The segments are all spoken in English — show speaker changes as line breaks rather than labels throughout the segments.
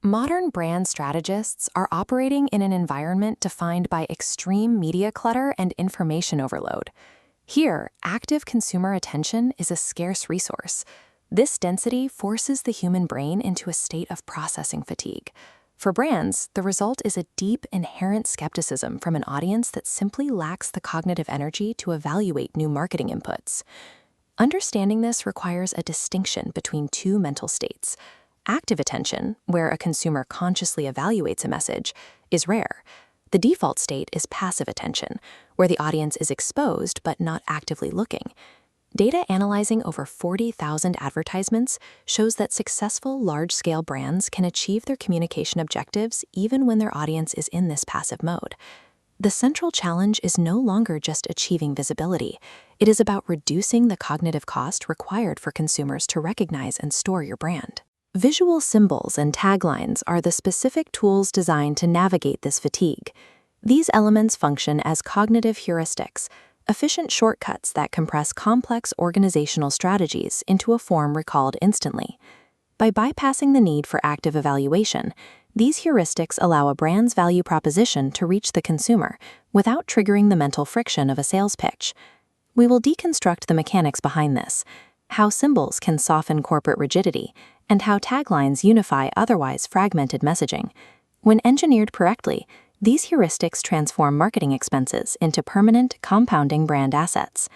Modern brand strategists are operating in an environment defined by extreme media clutter and information overload. Here, active consumer attention is a scarce resource. This density forces the human brain into a state of processing fatigue. For brands, the result is a deep, inherent skepticism from an audience that simply lacks the cognitive energy to evaluate new marketing inputs. Understanding this requires a distinction between two mental states. Active attention, where a consumer consciously evaluates a message, is rare. The default state is passive attention, where the audience is exposed but not actively looking. Data analyzing over 40,000 advertisements shows that successful large-scale brands can achieve their communication objectives even when their audience is in this passive mode. The central challenge is no longer just achieving visibility. It is about reducing the cognitive cost required for consumers to recognize and store your brand. Visual symbols and taglines are the specific tools designed to navigate this fatigue. These elements function as cognitive heuristics, efficient shortcuts that compress complex organizational strategies into a form recalled instantly. By bypassing the need for active evaluation, these heuristics allow a brand's value proposition to reach the consumer without triggering the mental friction of a sales pitch. We will deconstruct the mechanics behind this, how symbols can soften corporate rigidity, and how taglines unify otherwise fragmented messaging. When engineered correctly, these heuristics transform marketing expenses into permanent, compounding brand assets.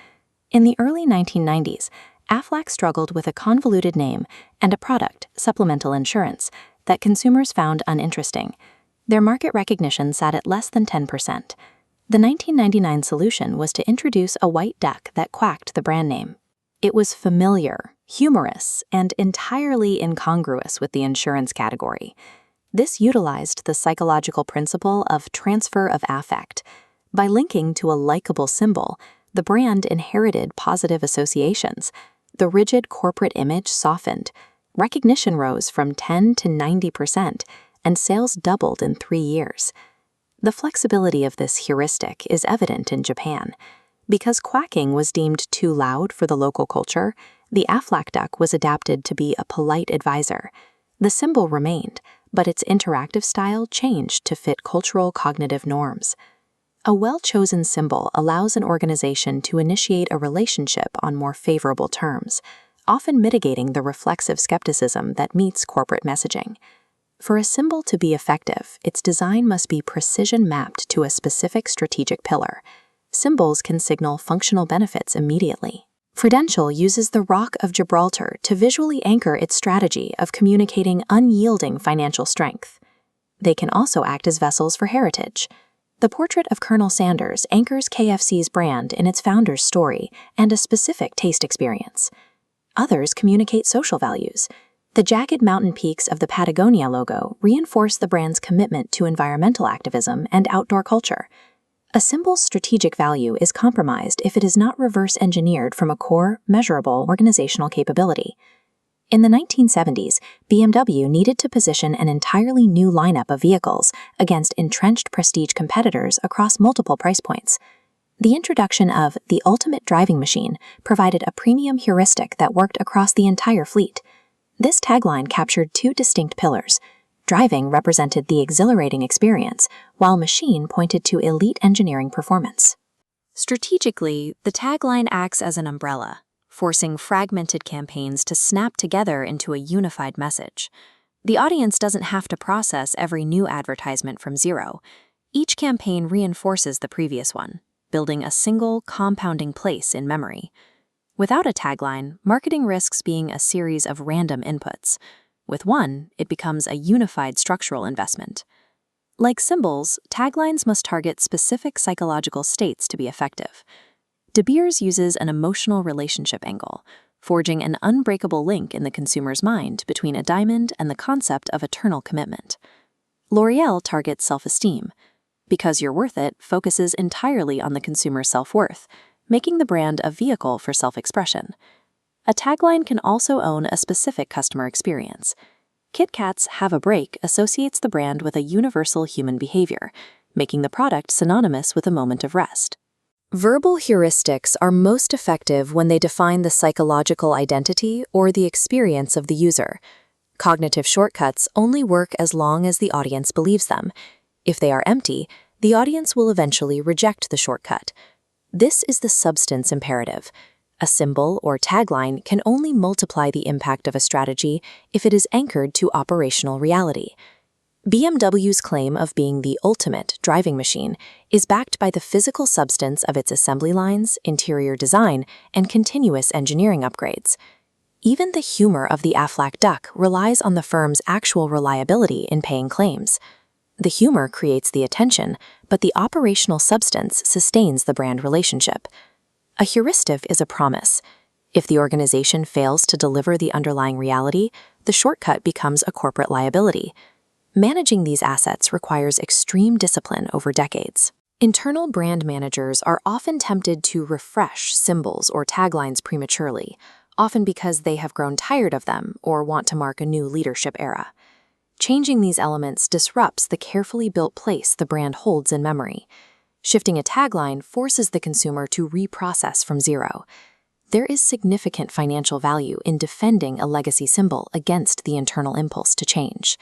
In the early 1990s, Aflac struggled with a convoluted name and a product, supplemental insurance, that consumers found uninteresting. Their market recognition sat at less than 10%. The 1999 solution was to introduce a white duck that quacked the brand name. It was familiar, humorous, and entirely incongruous with the insurance category. This utilized the psychological principle of transfer of affect. By linking to a likable symbol, the brand inherited positive associations. The rigid corporate image softened. Recognition rose from 10 to 90%, and sales doubled in 3 years. The flexibility of this heuristic is evident in Japan. Because quacking was deemed too loud for the local culture, the Aflac duck was adapted to be a polite advisor. The symbol remained, but its interactive style changed to fit cultural cognitive norms. A well-chosen symbol allows an organization to initiate a relationship on more favorable terms, often mitigating the reflexive skepticism that meets corporate messaging. For a symbol to be effective, its design must be precision mapped to a specific strategic pillar. Symbols can signal functional benefits immediately. Prudential uses the Rock of Gibraltar to visually anchor its strategy of communicating unyielding financial strength. They can also act as vessels for heritage. The portrait of Colonel Sanders anchors KFC's brand in its founder's story and a specific taste experience. Others communicate social values. The jagged mountain peaks of the Patagonia logo reinforce the brand's commitment to environmental activism and outdoor culture. A symbol's strategic value is compromised if it is not reverse-engineered from a core, measurable organizational capability. In the 1970s, BMW needed to position an entirely new lineup of vehicles against entrenched prestige competitors across multiple price points. The introduction of the ultimate driving machine provided a premium heuristic that worked across the entire fleet. This tagline captured two distinct pillars. Driving represented the exhilarating experience, while machine pointed to elite engineering performance.
Strategically, the tagline acts as an umbrella, forcing fragmented campaigns to snap together into a unified message. The audience doesn't have to process every new advertisement from zero. Each campaign reinforces the previous one, building a single, compounding place in memory. Without a tagline, marketing risks being a series of random inputs. With one, it becomes a unified structural investment. Like symbols, taglines must target specific psychological states to be effective. De Beers uses an emotional relationship angle, forging an unbreakable link in the consumer's mind between a diamond and the concept of eternal commitment. L'Oreal targets self-esteem. Because You're Worth It focuses entirely on the consumer's self-worth, making the brand a vehicle for self-expression. A tagline can also own a specific customer experience. Kit Kat's Have a Break associates the brand with a universal human behavior, making the product synonymous with a moment of rest. Verbal heuristics are most effective when they define the psychological identity or the experience of the user. Cognitive shortcuts only work as long as the audience believes them. If they are empty, the audience will eventually reject the shortcut. This is the substance imperative. A symbol or tagline can only multiply the impact of a strategy if it is anchored to operational reality. BMW's claim of being the ultimate driving machine is backed by the physical substance of its assembly lines, interior design, and continuous engineering upgrades. Even the humor of the Aflac duck relies on the firm's actual reliability in paying claims. The humor creates the attention, but the operational substance sustains the brand relationship. A heuristic is a promise. If the organization fails to deliver the underlying reality, the shortcut becomes a corporate liability. Managing these assets requires extreme discipline over decades. Internal brand managers are often tempted to refresh symbols or taglines prematurely, often because they have grown tired of them or want to mark a new leadership era. Changing these elements disrupts the carefully built place the brand holds in memory. Shifting a tagline forces the consumer to reprocess from zero. There is significant financial value in defending a legacy symbol against the internal impulse to change.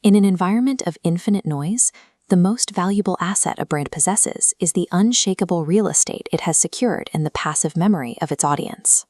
In an environment of infinite noise, the most valuable asset a brand possesses is the unshakable real estate it has secured in the passive memory of its audience.